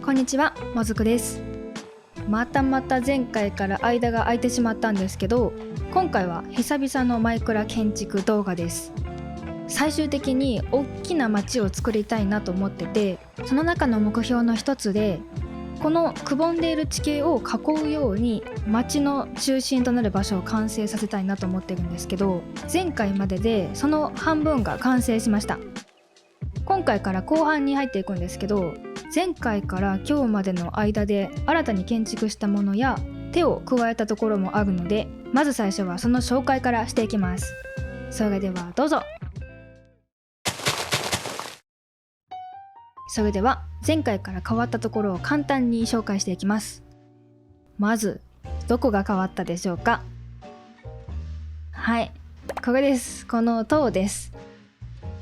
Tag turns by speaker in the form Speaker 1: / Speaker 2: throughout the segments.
Speaker 1: こんにちは、もずくです。また前回から間が空いてしまったんですけど、今回は久々のマイクラ建築動画です。最終的に大きな街を作りたいなと思ってて、その中の目標の一つでこのくぼんでいる地形を囲うように街の中心となる場所を完成させたいなと思ってるんですけど、前回まででその半分が完成しました。今回から後半に入っていくんですけど、前回から今日までの間で新たに建築したものや手を加えたところもあるので、まず最初はその紹介からしていきます。それではどうぞ。それでは前回から変わったところを簡単に紹介していきます。まずどこが変わったでしょうか。はい、これです。この塔です。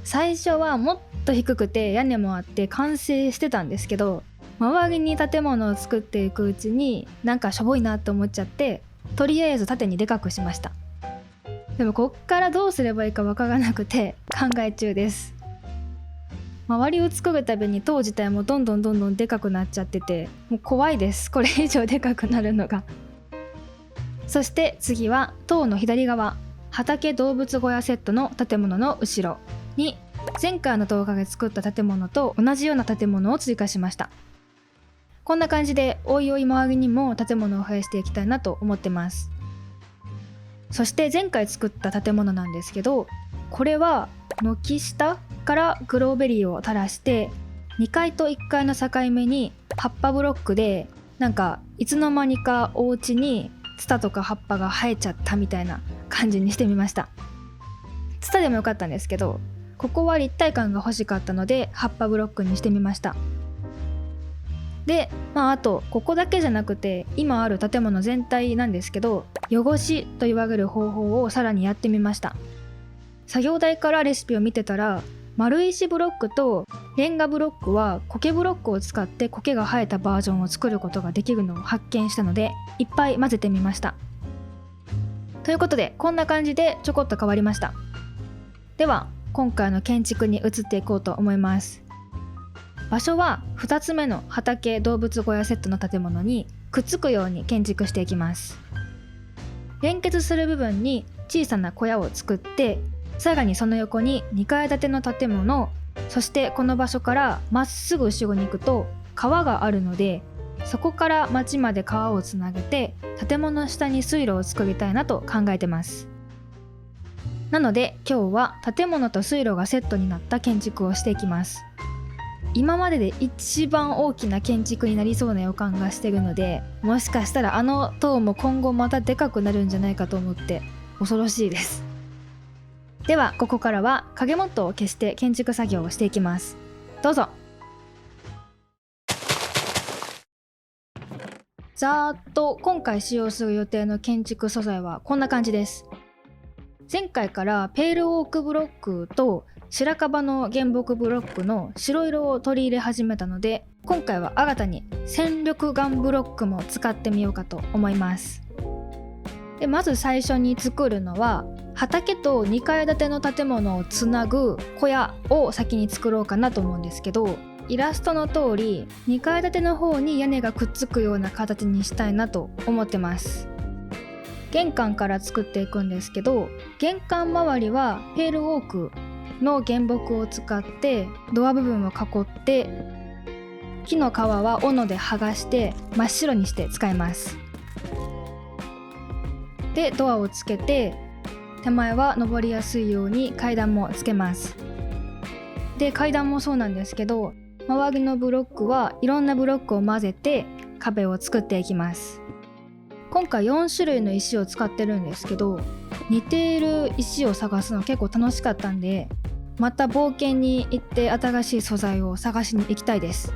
Speaker 1: 最初はもっと低くて屋根もあって完成してたんですけど、周りに建物を作っていくうちになんかしょぼいなと思っちゃって、とりあえず縦にでかくしました。でもこっからどうすればいいかわからなくて考え中です。周りを作るたびに塔自体もどんどんでかくなっちゃってて、もう怖いです。これ以上でかくなるのが。そして次は塔の左側、畑動物小屋セットの建物の後ろに前回の動画で作った建物と同じような建物を追加しました。こんな感じでおいおい周りにも建物を増やしていきたいなと思ってます。そして前回作った建物なんですけど、これは軒下からグローベリーを垂らして2階と1階の境目に葉っぱブロックで、なんかいつの間にかお家にツタとか葉っぱが生えちゃったみたいな感じにしてみました。ツタでもよかったんですけど、ここは立体感が欲しかったので葉っぱブロックにしてみました。で、あとここだけじゃなくて今ある建物全体なんですけど、汚しと言われる方法をさらにやってみました。作業台からレシピを見てたら、丸石ブロックとレンガブロックは苔ブロックを使って苔が生えたバージョンを作ることができるのを発見したので、いっぱい混ぜてみました。ということでこんな感じでちょこっと変わりました。では今回の建築に移っていこうと思います。場所は2つ目の畑動物小屋セットの建物にくっつくように建築していきます。連結する部分に小さな小屋を作って、さらにその横に2階建ての建物、そしてこの場所からまっすぐ後ろに行くと川があるので、そこから町まで川をつなげて建物下に水路を作りたいなと考えてます。なので今日は建物と水路がセットになった建築をしていきます。今までで一番大きな建築になりそうな予感がしてるので、もしかしたらあの塔も今後またでかくなるんじゃないかと思って恐ろしいです。ではここからは影モットを消して建築作業をしていきます。どうぞ。ざーっと今回使用する予定の建築素材はこんな感じです。前回からペールオークブロックと白樺の原木ブロックの白色を取り入れ始めたので、今回は新たに鮮緑岩ブロックも使ってみようかと思います。でまず最初に作るのは畑と2階建ての建物をつなぐ小屋を先に作ろうかなと思うんですけど、イラストの通り2階建ての方に屋根がくっつくような形にしたいなと思ってます。玄関から作っていくんですけど、玄関周りはペールオークの原木を使ってドア部分を囲って、木の皮は斧で剥がして真っ白にして使います。でドアをつけて、手前は登りやすいように階段もつけます。で階段もそうなんですけど、周りのブロックはいろんなブロックを混ぜて壁を作っていきます。今回4種類の石を使ってるんですけど、似ている石を探すの結構楽しかったんで、また冒険に行って新しい素材を探しに行きたいです。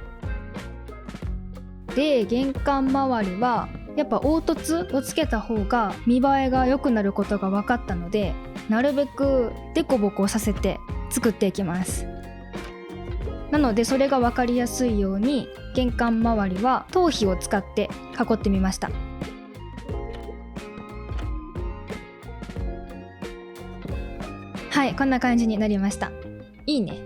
Speaker 1: で玄関周りはやっぱ凹凸をつけた方が見栄えが良くなることが分かったので、なるべくデコボコさせて作っていきます。なのでそれが分かりやすいように玄関周りは頭皮を使って囲ってみました。はい、こんな感じになりました。いいね。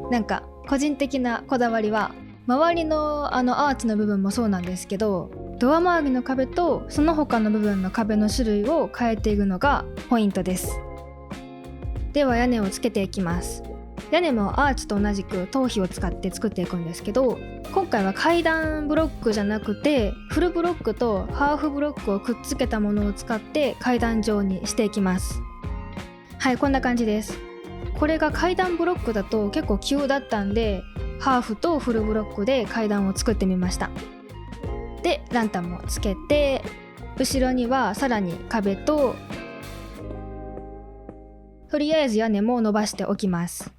Speaker 1: なんか個人的なこだわりは周りのアーチの部分もそうなんですけど、ドア周りの壁とその他の部分の壁の種類を変えていくのがポイントです。では屋根をつけていきます。屋根もアーチと同じく頭皮を使って作っていくんですけど、今回は階段ブロックじゃなくてフルブロックとハーフブロックをくっつけたものを使って階段状にしていきます。はい、こんな感じです。これが階段ブロックだと結構急だったんで、ハーフとフルブロックで階段を作ってみました。でランタンもつけて、後ろにはさらに壁と、とりあえず屋根も伸ばしておきます。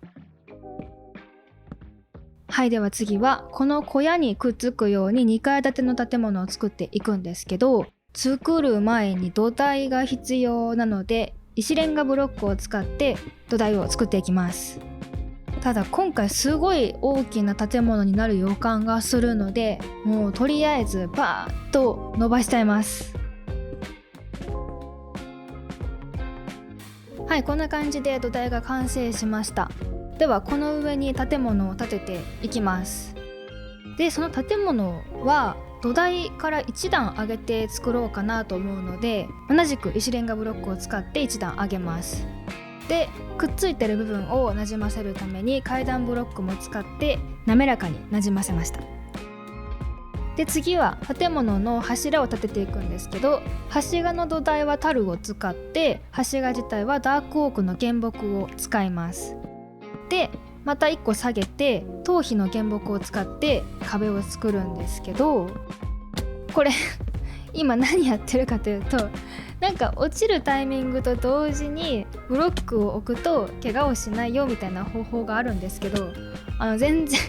Speaker 1: はい、では次はこの小屋にくっつくように2階建ての建物を作っていくんですけど、作る前に土台が必要なので石レンガブロックを使って土台を作っていきます。ただ今回すごい大きな建物になる予感がするので、もうとりあえずバーッと伸ばしちゃいます。はい、こんな感じで土台が完成しました。ではこの上に建物を建てていきます。でその建物は土台から1段上げて作ろうかなと思うので、同じく石レンガブロックを使って1段上げます。でくっついてる部分をなじませるために階段ブロックも使って滑らかになじませました。で次は建物の柱を立てていくんですけど、柱の土台はタルを使って、柱自体はダークオークの原木を使います。でまた1個下げて頭皮の原木を使って壁を作るんですけど、これ今何やってるかというと、なんか落ちるタイミングと同時にブロックを置くと怪我をしないよみたいな方法があるんですけど、全然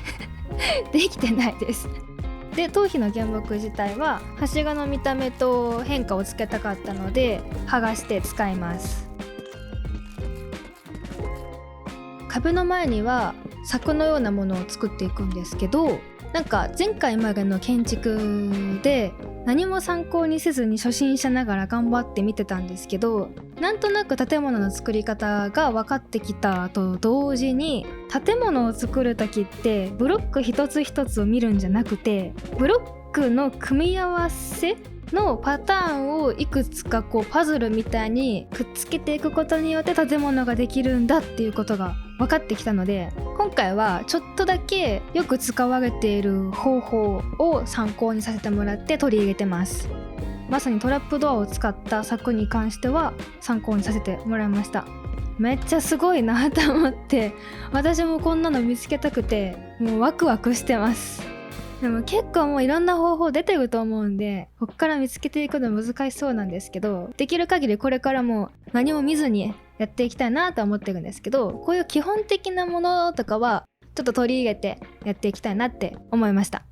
Speaker 1: できてないです。で頭皮の原木自体は柱の見た目と変化をつけたかったので剥がして使います。壁の前には柵のようなものを作っていくんですけど、なんか前回までの建築で何も参考にせずに初心者ながら頑張って見てたんですけど、なんとなく建物の作り方が分かってきたと同時に、建物を作る時ってブロック一つ一つを見るんじゃなくて、ブロックの組み合わせのパターンをいくつかこうパズルみたいにくっつけていくことによって建物ができるんだっていうことが分かってきたので、今回はちょっとだけよく使われている方法を参考にさせてもらって取り入れてます。まさにトラップドアを使った柵に関しては参考にさせてもらいました。めっちゃすごいなと思って、私もこんなの見つけたくてもうワクワクしてます。でも結構もういろんな方法出てると思うんで、こっから見つけていくの難しそうなんですけど、できる限りこれからも何も見ずにやっていきたいなと思ってるんですけど、こういう基本的なものとかはちょっと取り入れてやっていきたいなって思いました。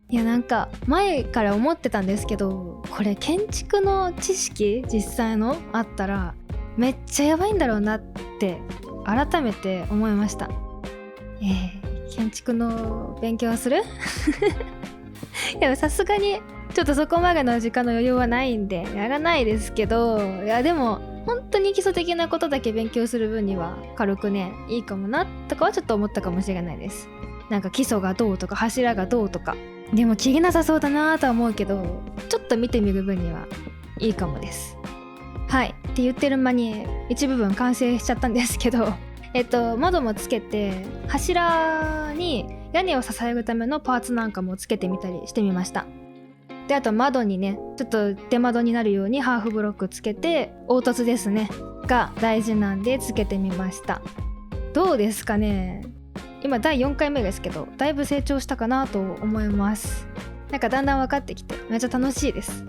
Speaker 1: いやなんか前から思ってたんですけど、これ建築の知識実際のあったらめっちゃやばいんだろうなって改めて思いました。建築の勉強するいやさすがにちょっとそこまでの時間の余裕はないんでやらないですけど、いやでも本当に基礎的なことだけ勉強する分には軽くねいいかもなとかはちょっと思ったかもしれないです。なんか基礎がどうとか柱がどうとかでも切りなさそうだなとは思うけど、ちょっと見てみる分にはいいかもです。はいって言ってる間に一部分完成しちゃったんですけど、窓もつけて柱に屋根を支えるためのパーツなんかもつけてみたりしてみました。であと窓にねちょっと出窓になるようにハーフブロックつけて、凹凸ですねが大事なんでつけてみました。どうですかね。今第4回目ですけどだいぶ成長したかなと思います。なんかだんだん分かってきてめっちゃ楽しいです。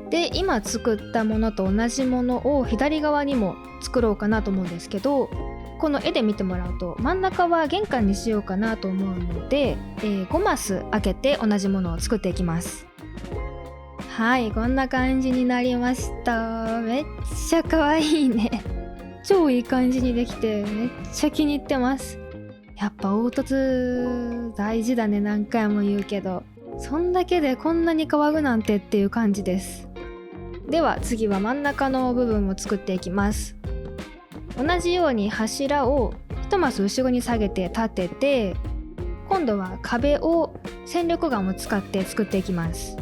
Speaker 1: で今作ったものと同じものを左側にも作ろうかなと思うんですけど、この絵で見てもらうと真ん中は玄関にしようかなと思うので、5マス開けて同じものを作っていきます。はいこんな感じになりました。めっちゃ可愛いね超いい感じにできてめっちゃ気に入ってます。やっぱ凹凸大事だね、何回も言うけどそんだけでこんなに変わるなんてっていう感じです。では次は真ん中の部分を作っていきます。同じように柱を1マス後ろに下げて立てて、今度は壁を戦力岩を使って作っていきます。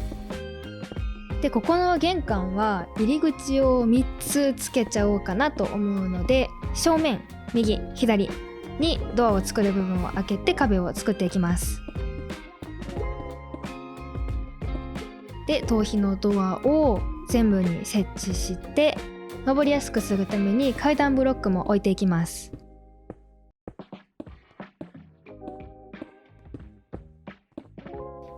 Speaker 1: でここの玄関は入り口を3つつけちゃおうかなと思うので、正面右左にドアを作る部分を開けて壁を作っていきます。で頭皮のドアを全部に設置して、登りやすくするために階段ブロックも置いていきます。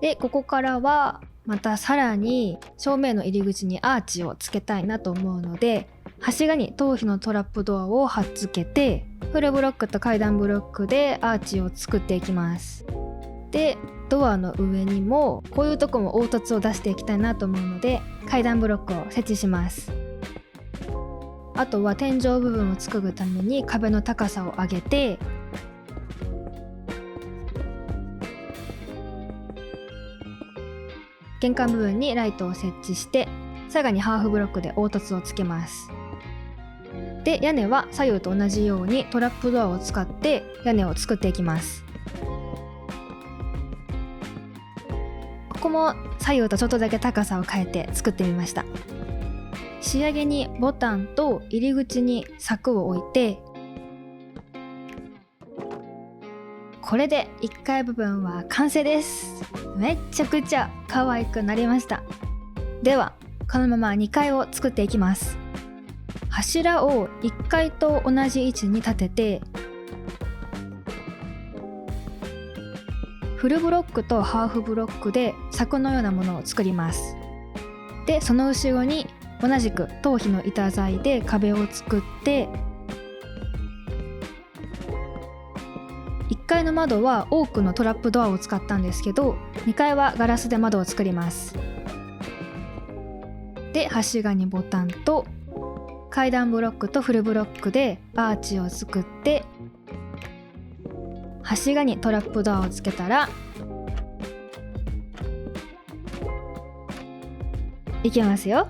Speaker 1: でここからはまたさらに正面の入り口にアーチをつけたいなと思うので、柱に頭皮のトラップドアを貼っつけて、フルブロックと階段ブロックでアーチを作っていきます。でドアの上にもこういうとこも凹凸を出していきたいなと思うので、階段ブロックを設置します。あとは天井部分を作るために壁の高さを上げて、玄関部分にライトを設置して、さらにハーフブロックで凹凸をつけます。で屋根は左右と同じようにトラップドアを使って屋根を作っていきます。ここも左右とちょっとだけ高さを変えて作ってみました。仕上げにボタンと入り口に柵を置いて、これで1階部分は完成です。めっちゃくちゃ可愛くなりました。ではこのまま2階を作っていきます。柱を1階と同じ位置に立てて、フルブロックとハーフブロックで柵のようなものを作ります。でその後ろに同じく頭皮の板材で壁を作って、1階の窓は多くのトラップドアを使ったんですけど、2階はガラスで窓を作ります。で柱にボタンと階段ブロックとフルブロックでアーチを作って、柱にトラップドアをつけたらいきますよ。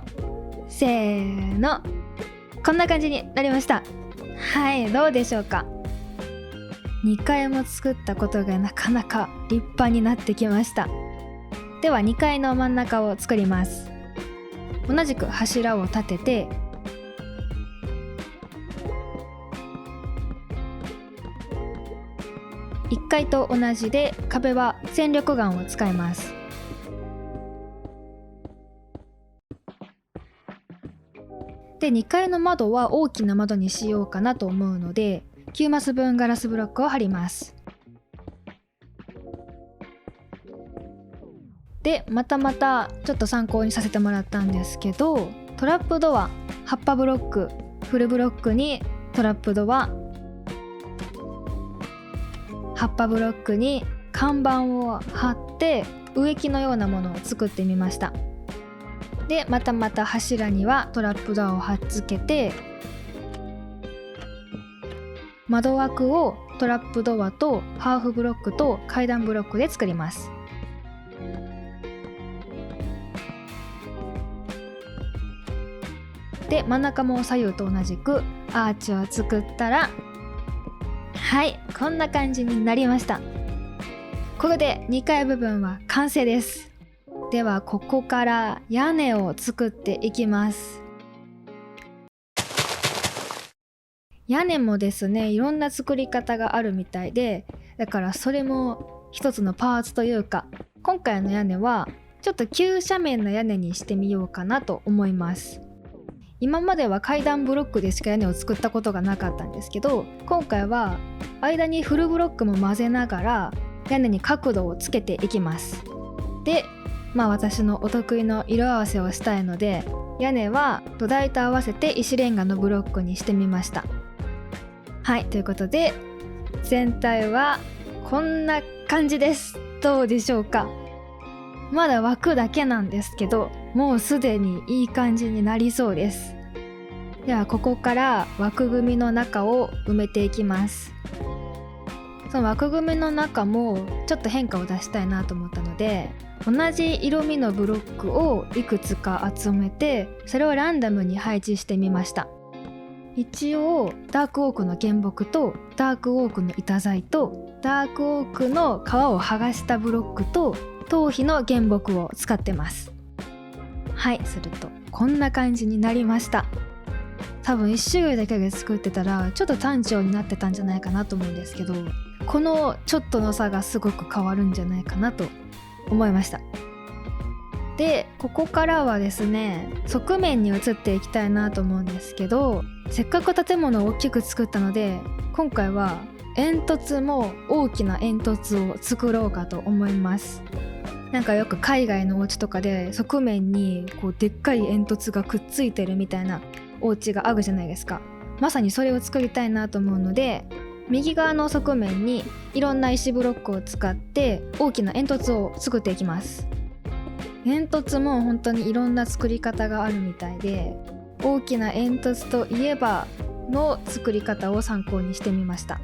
Speaker 1: せーの、こんな感じになりました。はい、どうでしょうか。2階も作ったことがなかなか立派になってきました。では2階の真ん中を作ります。同じく柱を立てて、1階と同じで壁は戦力岩を使います。で2階の窓は大きな窓にしようかなと思うので、9マス分ガラスブロックを貼ります。でまたちょっと参考にさせてもらったんですけど、トラップドア、葉っぱブロック、フルブロックにトラップドア、葉っぱブロックに看板を貼って植木のようなものを作ってみました。でまた柱にはトラップドアを貼っつけて、窓枠をトラップドアとハーフブロックと階段ブロックで作ります。で真ん中も左右と同じくアーチを作ったら、はい、こんな感じになりました。これで2階部分は完成です。ではここから屋根を作っていきます。屋根もですね、いろんな作り方があるみたいで、だからそれも一つのパーツというか、今回の屋根はちょっと急斜面の屋根にしてみようかなと思います。今までは階段ブロックでしか屋根を作ったことがなかったんですけど、今回は間にフルブロックも混ぜながら屋根に角度をつけていきます。で私のお得意の色合わせをしたいので、屋根は土台と合わせて石レンガのブロックにしてみました。はい、ということで全体はこんな感じです。どうでしょうか。まだ枠だけなんですけど、もうすでにいい感じになりそうです。ではここから枠組みの中を埋めていきます。その枠組みの中もちょっと変化を出したいなと思ったので、同じ色味のブロックをいくつか集めて、それをランダムに配置してみました。一応ダークオークの原木とダークオークの板材とダークオークの皮を剥がしたブロックと頭皮の原木を使ってます。はい、するとこんな感じになりました。多分1種類だけで作ってたらちょっと単調になってたんじゃないかなと思うんですけど、このちょっとの差がすごく変わるんじゃないかなと思いました。でここからはですね、側面に移っていきたいなと思うんですけど、せっかく建物を大きく作ったので今回は煙突も大きな煙突を作ろうかと思います。なんかよく海外のお家とかで側面にこうでっかい煙突がくっついてるみたいなお家があるじゃないですか。まさにそれを作りたいなと思うので、右側の側面にいろんな石ブロックを使って大きな煙突を作っていきます。煙突も本当にいろんな作り方があるみたいで、大きな煙突といえばの作り方を参考にしてみました。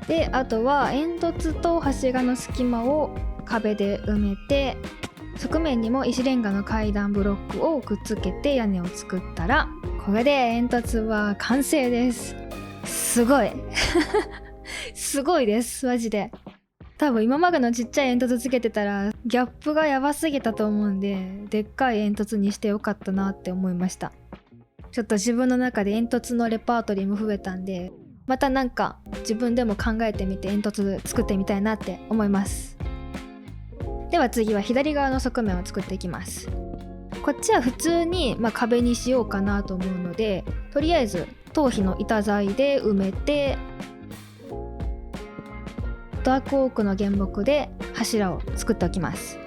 Speaker 1: であとは煙突と柱の隙間を壁で埋めて、側面にも石レンガの階段ブロックをくっつけて屋根を作ったら、これで煙突は完成です。すごいすごいですマジで。多分今までのちっちゃい煙突つけてたらギャップがやばすぎたと思うんで、でっかい煙突にしてよかったなって思いました。ちょっと自分の中で煙突のレパートリーも増えたんで、またなんか自分でも考えてみて煙突作ってみたいなって思います。では次は左側の側面を作っていきます。こっちは普通に、壁にしようかなと思うので、とりあえず頭皮の板材で埋めて、ダークオークの原木で柱を作っておきます。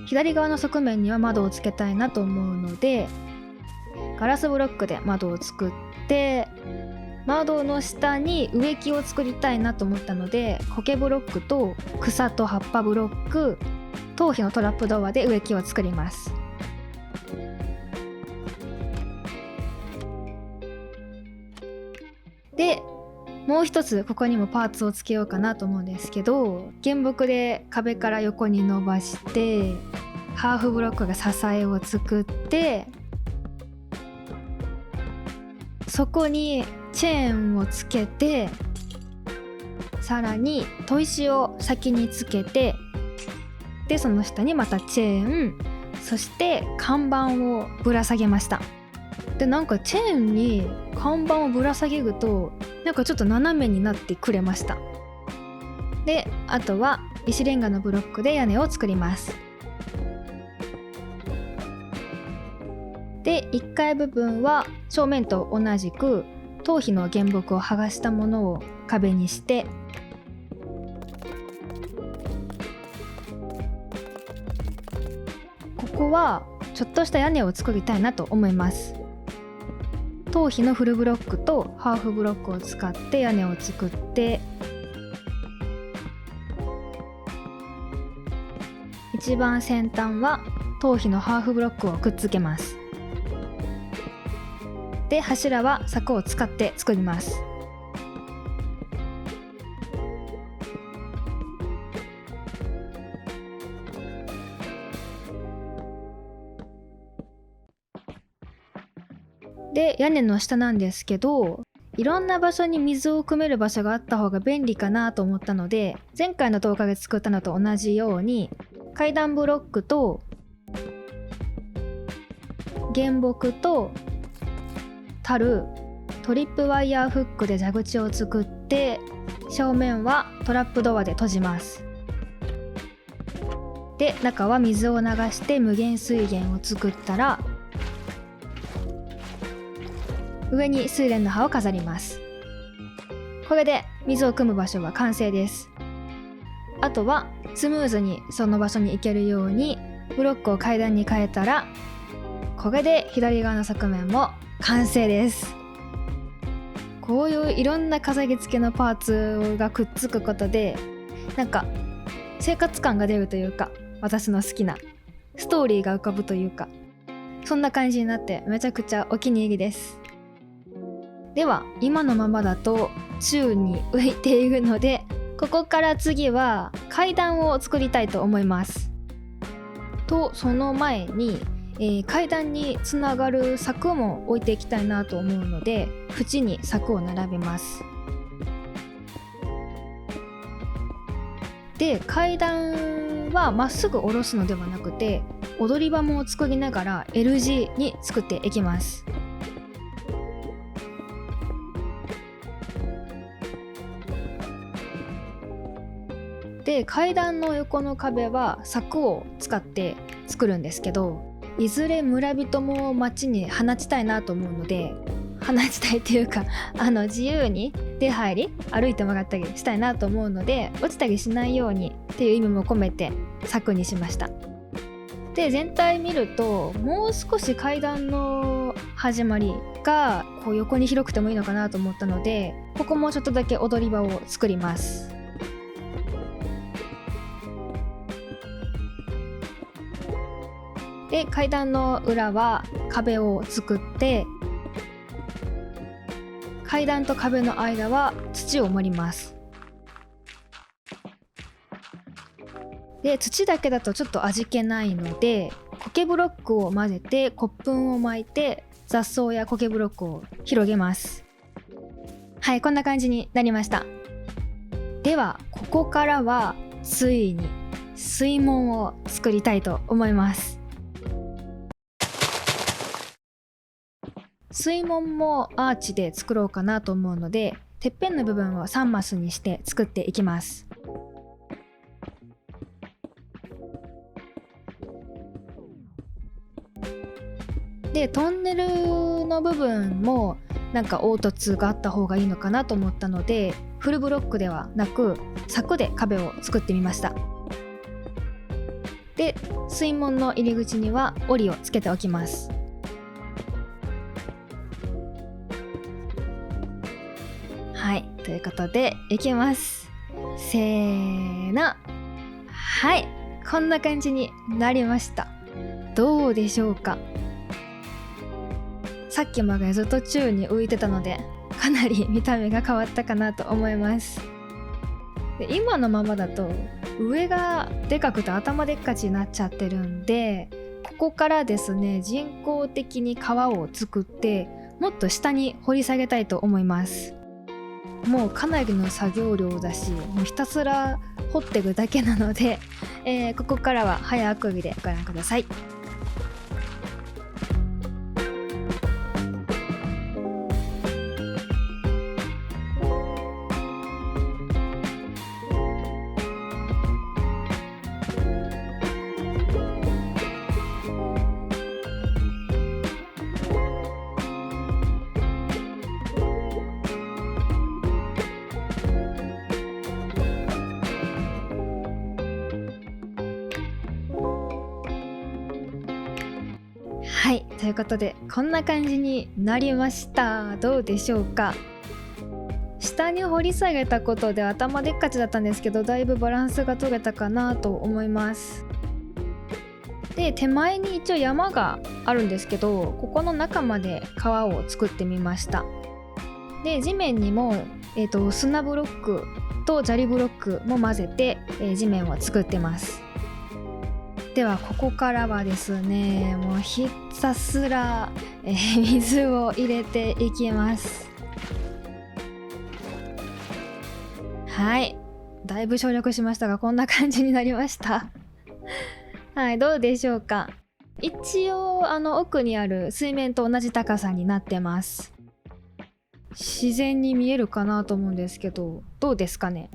Speaker 1: 左側の側面には窓をつけたいなと思うので、ガラスブロックで窓を作って、窓の下に植木を作りたいなと思ったので、苔ブロックと草と葉っぱブロック、頭皮のトラップドアで植木を作ります。でもう一つここにもパーツをつけようかなと思うんですけど、原木で壁から横に伸ばしてハーフブロックが支えを作って、そこにチェーンをつけて、さらに砥石を先につけて、でその下にまたチェーン、そして看板をぶら下げました。でなんかチェーンに看板をぶら下げるとなんかちょっと斜めになってくれました。であとは石レンガのブロックで屋根を作ります。で1階部分は正面と同じく頭皮の原木を剥がしたものを壁にして、ここはちょっとした屋根を作りたいなと思います。頭皮のフルブロックとハーフブロックを使って屋根を作って、一番先端は頭皮のハーフブロックをくっつけます。で柱は柵を使って作ります。で屋根の下なんですけど、いろんな場所に水を汲める場所があった方が便利かなと思ったので、前回の動画で作ったのと同じように階段ブロックと原木と樽、トリップワイヤーフックで蛇口を作って、正面はトラップドアで閉じます。で中は水を流して無限水源を作ったら、上に睡蓮の葉を飾ります。これで水を汲む場所は完成です。あとはスムーズにその場所に行けるようにブロックを階段に変えたら、これで左側の側面も完成です。こういういろんな飾り付けのパーツがくっつくことで、なんか生活感が出るというか、私の好きなストーリーが浮かぶというか、そんな感じになってめちゃくちゃお気に入りです。では今のままだと宙に浮いているので、ここから次は階段を作りたいと思います。とその前に、階段につながる柵も置いていきたいなと思うので、縁に柵を並べます。で、階段はまっすぐ下ろすのではなくて、踊り場も作りながら L 字に作っていきます。で、階段の横の壁は柵を使って作るんですけど、いずれ村人も街に放ちたいなと思うので、放ちたいっていうか自由に出入り歩いてもらったりしたいなと思うので、落ちたりしないようにっていう意味も込めて柵にしました。で、全体見るともう少し階段の始まりがこう横に広くてもいいのかなと思ったので、ここもちょっとだけ踊り場を作ります。で、階段の裏は壁を作って、階段と壁の間は土を盛ります。で、土だけだとちょっと味気ないので、苔ブロックを混ぜて骨粉を巻いて雑草や苔ブロックを広げます。はい、こんな感じになりました。ではここからはついに水門を作りたいと思います。水門もアーチで作ろうかなと思うので、てっぺんの部分を3マスにして作っていきます。で、トンネルの部分もなんか凹凸があった方がいいのかなと思ったので、フルブロックではなく柵で壁を作ってみました。で、水門の入り口には檻をつけておきます。はい、ということでいきます。せーの。はい、こんな感じになりました。どうでしょうか。さっきまでずっと宙に浮いてたので、かなり見た目が変わったかなと思います。で、今のままだと上がでかくて頭でっかちになっちゃってるんで、ここからですね、人工的に川を作ってもっと下に掘り下げたいと思います。もうかなりの作業量だし、もうひたすら掘っていくだけなので、ここからは早送りでご覧ください。はい、ということでこんな感じになりました。どうでしょうか。下に掘り下げたことで頭でっかちだったんですけど、だいぶバランスが取れたかなと思います。で、手前に一応山があるんですけど、ここの中まで川を作ってみました。で、地面にも、砂ブロックと砂利ブロックも混ぜて、地面を作ってます。ではここからはですね、もうひたすら、水を入れていきます。はい、だいぶ省略しましたがこんな感じになりましたはい、どうでしょうか。一応奥にある水面と同じ高さになってます。自然に見えるかなと思うんですけど、どうですかね。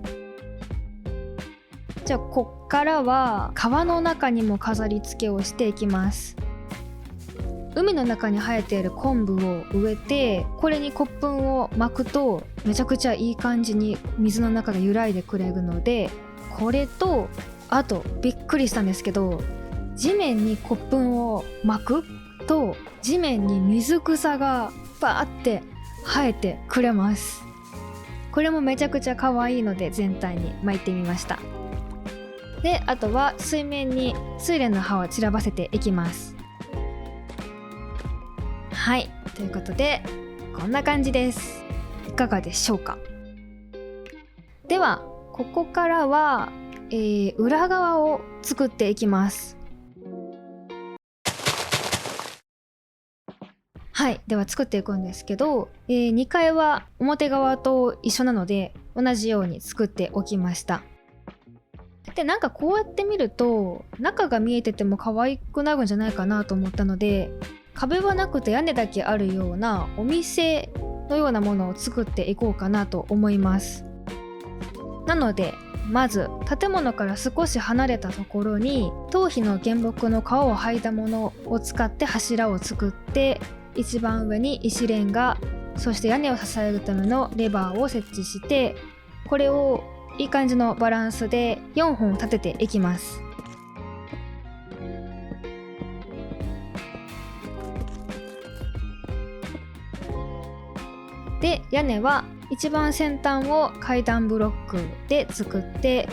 Speaker 1: じゃあこっからは川の中にも飾り付けをしていきます。海の中に生えている昆布を植えて、これに骨粉を巻くとめちゃくちゃいい感じに水の中で揺らいでくれるので、これとあとびっくりしたんですけど、地面に骨粉を巻くと地面に水草がバーって生えてくれます。これもめちゃくちゃ可愛いので全体に巻いてみました。で、あとは水面に睡蓮の葉を散らばせていきます。はい、ということでこんな感じです。いかがでしょうか。ではここからは、裏側を作っていきます。はい、では作っていくんですけど、2階は表側と一緒なので同じように作っておきました。でなんかこうやって見ると中が見えてても可愛くなるんじゃないかなと思ったので、壁はなくて屋根だけあるようなお店のようなものを作っていこうかなと思います。なのでまず建物から少し離れたところに頭皮の原木の皮を剥いだものを使って柱を作って、一番上に石レンガ、そして屋根を支えるためのレバーを設置して、これをいい感じのバランスで4本立てていきます。で屋根は一番先端を階段ブロックで作って、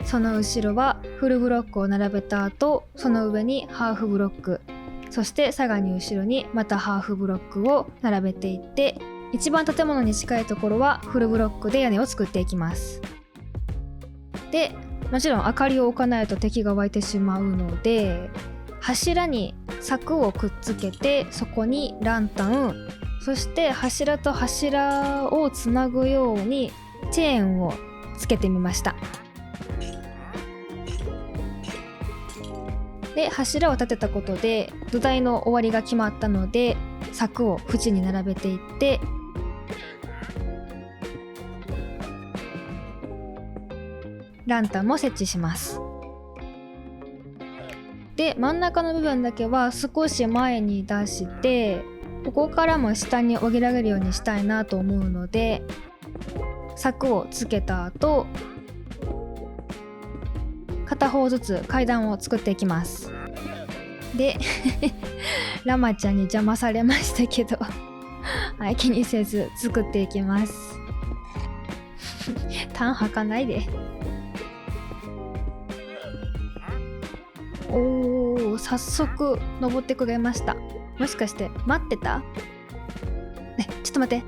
Speaker 1: その後ろはフルブロックを並べた後、その上にハーフブロック、そしてさらに後ろにまたハーフブロックを並べていって、一番建物に近いところはフルブロックで屋根を作っていきます。でもちろん明かりを置かないと敵が湧いてしまうので、柱に柵をくっつけて、そこにランタン、そして柱と柱をつなぐようにチェーンをつけてみました。で柱を立てたことで土台の終わりが決まったので、柵を縁に並べていって、ランタンも設置します。で真ん中の部分だけは少し前に出して、ここからも下に降りられるようにしたいなと思うので、柵をつけた後片方ずつ階段を作っていきます。でラマちゃんに邪魔されましたけどはい、気にせず作っていきます。ターン吐かないで。おー、早速登ってくれました。もしかして待ってた？ちょっと待って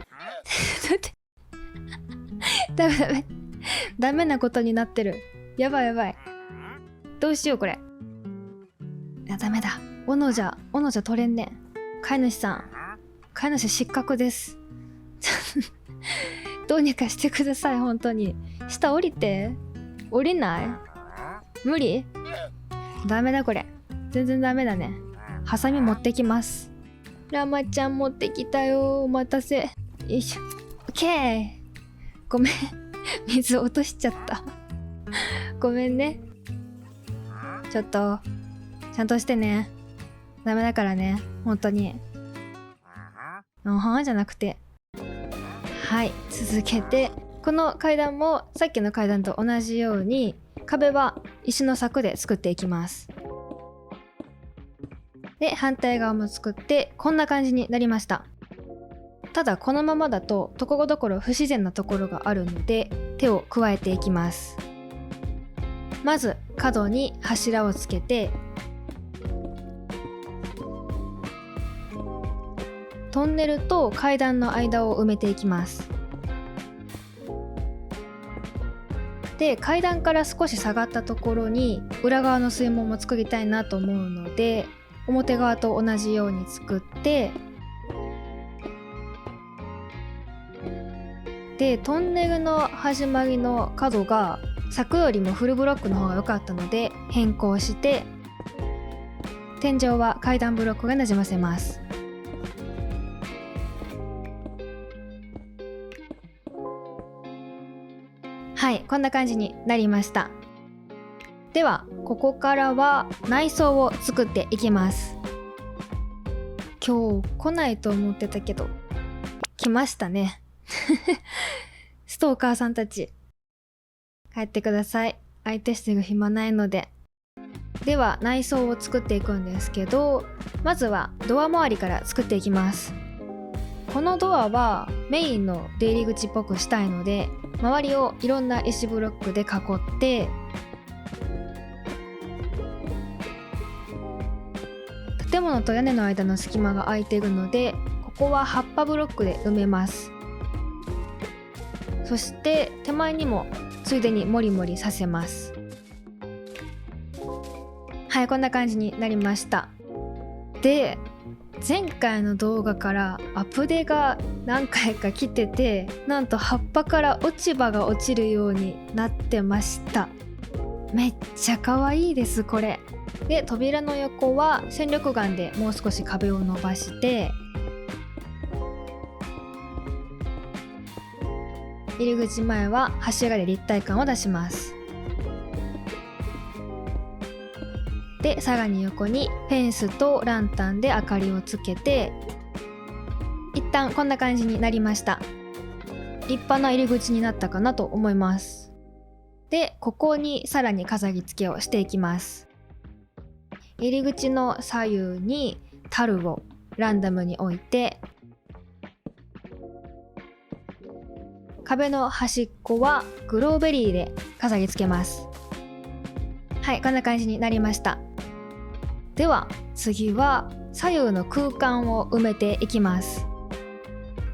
Speaker 1: ダメダメなことになってる。やばい、どうしようこれ。いやダメだ。斧じゃ取れんねん。飼い主さん、飼い主失格ですどうにかしてください。本当に下降りて。降りない？無理？ダメだこれ。全然ダメだね。ハサミ持ってきます。ラマちゃん持ってきたよ。お待たせ。よいしょ。オッケー。ごめん水落としちゃったごめんね。ちょっとちゃんとしてね。ダメだからね、本当に。じゃなくて。はい、続けてこの階段もさっきの階段と同じように壁は石の柵で作っていきます。で反対側も作ってこんな感じになりました。ただこのままだとところどころ不自然なところがあるので手を加えていきます。まず角に柱をつけて、トンネルと階段の間を埋めていきます。で階段から少し下がったところに裏側の水門も作りたいなと思うので、表側と同じように作って、でトンネルの始まりの角が柵よりもフルブロックの方が良かったので変更して、天井は階段ブロックがなじませます。はい、こんな感じになりました。ではここからは内装を作っていきます。今日来ないと思ってたけど来ましたねストーカーさんたち帰ってください。相手してる暇ないので。では内装を作っていくんですけど、まずはドア周りから作っていきます。このドアはメインの出入り口っぽくしたいので、周りをいろんな石ブロックで囲って、建物と屋根の間の隙間が空いているので、ここは葉っぱブロックで埋めます。そして手前にもついでにモリモリさせます。はい、こんな感じになりました。で前回の動画からアプデが何回か来てて、なんと葉っぱから落ち葉が落ちるようになってました。めっちゃ可愛いですこれ。で、扉の横は戦力眼でもう少し壁を伸ばして、入り口前は柱で立体感を出します。で、さらに横にフェンスとランタンで明かりをつけて、一旦こんな感じになりました。立派な入り口になったかなと思います。で、ここにさらに飾り付けをしていきます。入り口の左右に樽をランダムに置いて、壁の端っこはグローベリーで飾り付けます。はい、こんな感じになりました。では次は左右の空間を埋めていきます。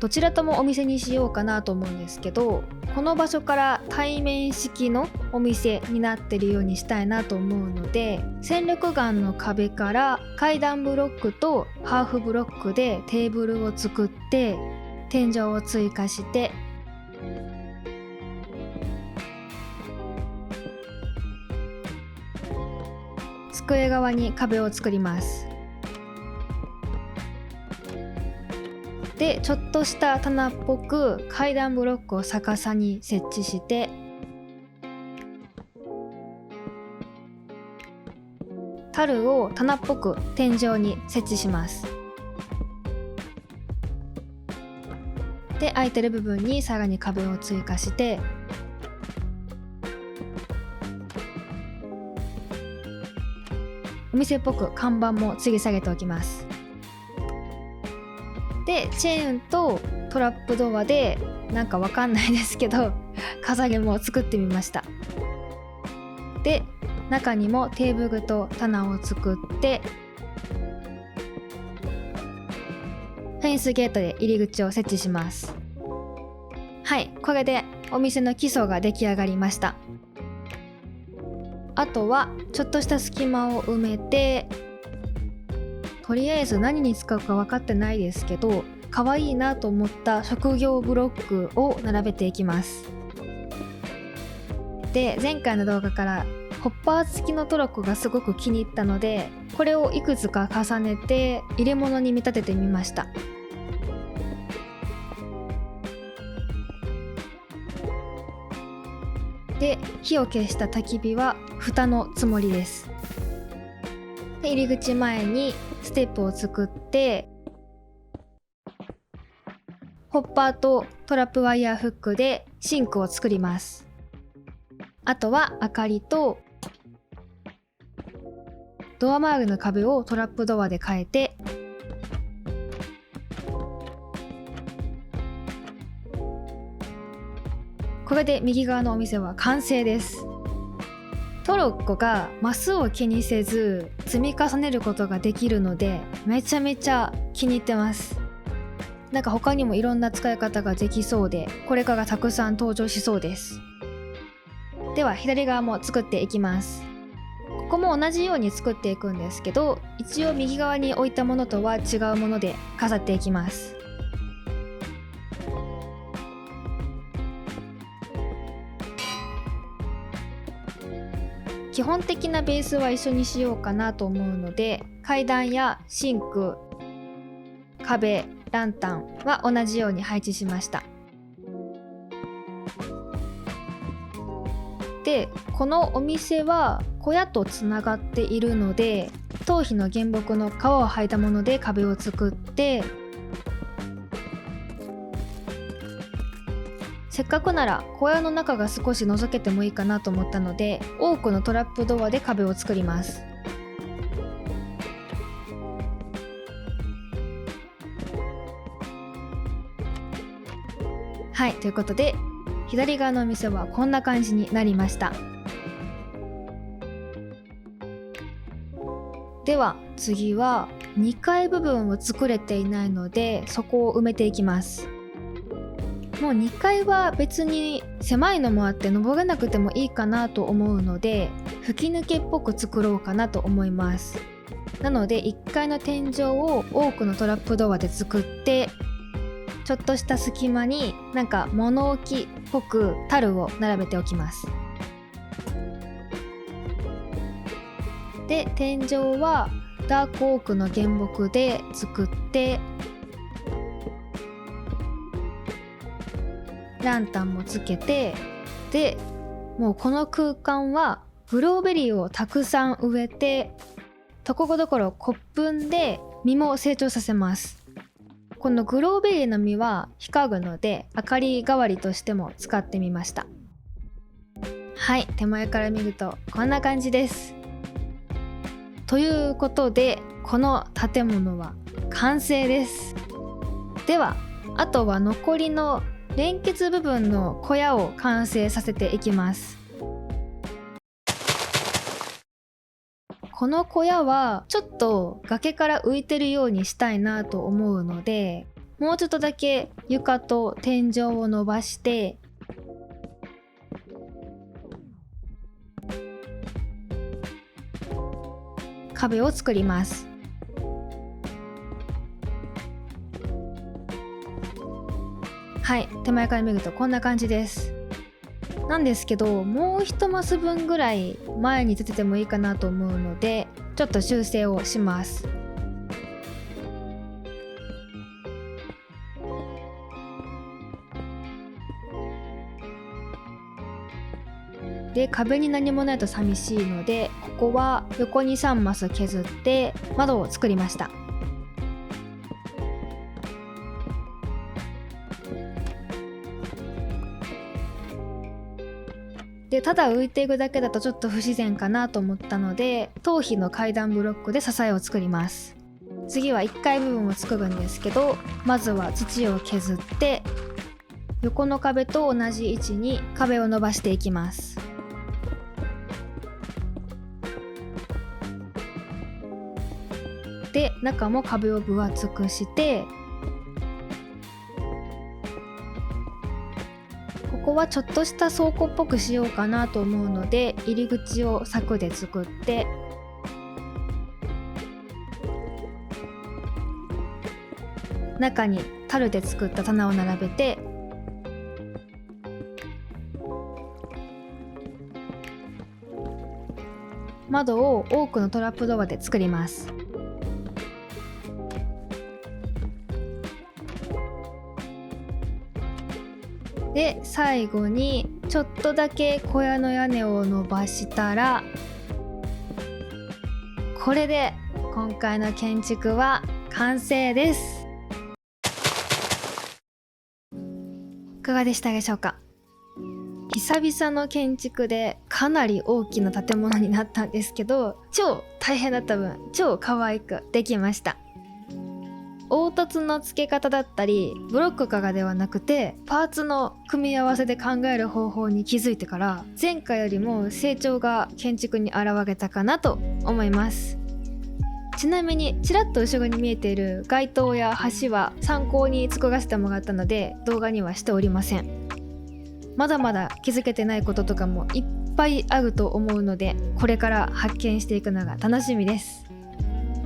Speaker 1: どちらともお店にしようかなと思うんですけど、この場所から対面式のお店になってるようにしたいなと思うので、戦力眼の壁から階段ブロックとハーフブロックでテーブルを作って、天井を追加して、机側に壁を作ります。で、ちょっとした棚っぽく階段ブロックを逆さに設置して、樽を棚っぽく天井に設置します。で、空いてる部分にさらに壁を追加して、お店っぽく看板も吊り下げておきます。で、チェーンとトラップドアでなんかわかんないですけど飾りも作ってみました。で、中にもテーブルと棚を作って、フェンスゲートで入り口を設置します。はい、これでお店の基礎が出来上がりました。あとはちょっとした隙間を埋めて、とりあえず何に使うか分かってないですけど、可愛いなと思った職業ブロックを並べていきます。で、前回の動画からホッパー付きのトロッコがすごく気に入ったので、これをいくつか重ねて入れ物に見立ててみました。で、火を消した焚き火は蓋のつもりです。で、入り口前にステップを作って、ホッパーとトラップワイヤーフックでシンクを作ります。あとは明かりとドア周りの壁をトラップドアで変えて、これで右側のお店は完成です。トロッコがマスを気にせず積み重ねることができるので、めちゃめちゃ気に入ってます。なんか他にもいろんな使い方ができそうで、これからたくさん登場しそうです。では左側も作っていきます。ここも同じように作っていくんですけど、一応右側に置いたものとは違うもので飾っていきます。基本的なベースは一緒にしようかなと思うので、階段やシンク、壁、ランタンは同じように配置しました。で、このお店は小屋とつながっているので、頭皮の原木の皮を剥いだもので壁を作って、せっかくなら小屋の中が少し覗けてもいいかなと思ったので、多くのトラップドアで壁を作ります。はい、ということで左側のお店はこんな感じになりました。では次は2階部分を作れていないので、そこを埋めていきます。もう2階は別に狭いのもあって登れなくてもいいかなと思うので、吹き抜けっぽく作ろうかなと思います。なので1階の天井を多くのトラップドアで作って、ちょっとした隙間になんか物置っぽく樽を並べておきます。で天井はダークオークの原木で作って、ランタンもつけて、でもうこの空間はブローベリーをたくさん植えて、ところどころ骨粉で実も成長させます。このグローベリーの実は光るので明かり代わりとしても使ってみました。はい、手前から見るとこんな感じです。ということでこの建物は完成です。ではあとは残りの連結部分の小屋を完成させていきます。この小屋はちょっと崖から浮いてるようにしたいなと思うので、もうちょっとだけ床と天井を伸ばして壁を作ります。はい、手前から見るとこんな感じです。なんですけど、もう一マス分ぐらい前に出ててもいいかなと思うので、ちょっと修正をします。で壁に何もないと寂しいので、ここは横に3マス削って窓を作りました。でただ浮いていくだけだとちょっと不自然かなと思ったので、頭皮の階段ブロックで支えを作ります。次は1階部分を作るんですけど、まずは土を削って横の壁と同じ位置に壁を伸ばしていきます。で中も壁を分厚くして、ここはちょっとした倉庫っぽくしようかなと思うので、入り口を柵で作って、中に樽で作った棚を並べて、窓を多くのトラップドアで作ります。で最後にちょっとだけ小屋の屋根を伸ばしたら、これで今回の建築は完成です。いかがでしたでしょうか。久々の建築でかなり大きな建物になったんですけど、超大変だった分超可愛くできました。凹凸の付け方だったりブロックからではなくてパーツの組み合わせで考える方法に気づいてから、前回よりも成長が建築に現れたかなと思います。ちなみにちらっと後ろに見えている街灯や橋は参考に作らせてもらったので動画にはしておりません。まだまだ気づけてないこととかもいっぱいあると思うので、これから発見していくのが楽しみです。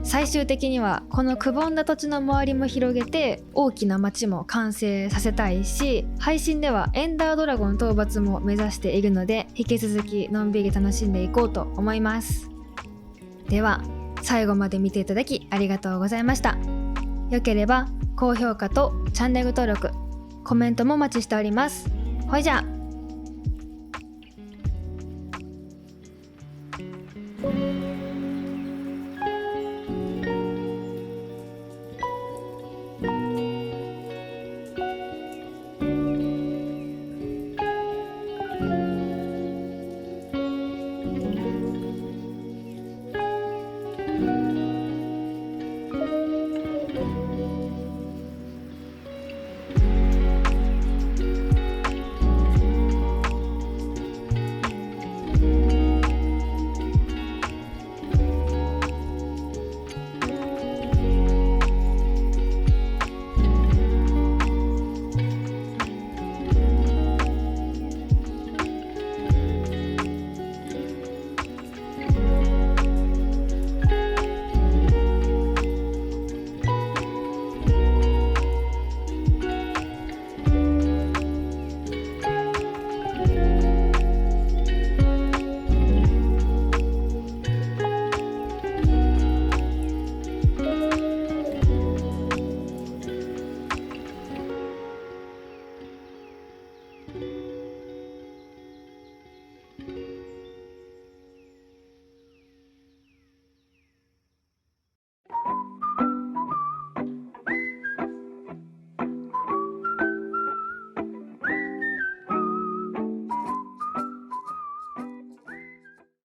Speaker 1: 最終的にはこのくぼんだ土地の周りも広げて大きな街も完成させたいし、配信ではエンダードラゴン討伐も目指しているので、引き続きのんびり楽しんでいこうと思います。では最後まで見ていただきありがとうございました。よければ高評価とチャンネル登録、コメントもお待ちしております。ほいじゃあ。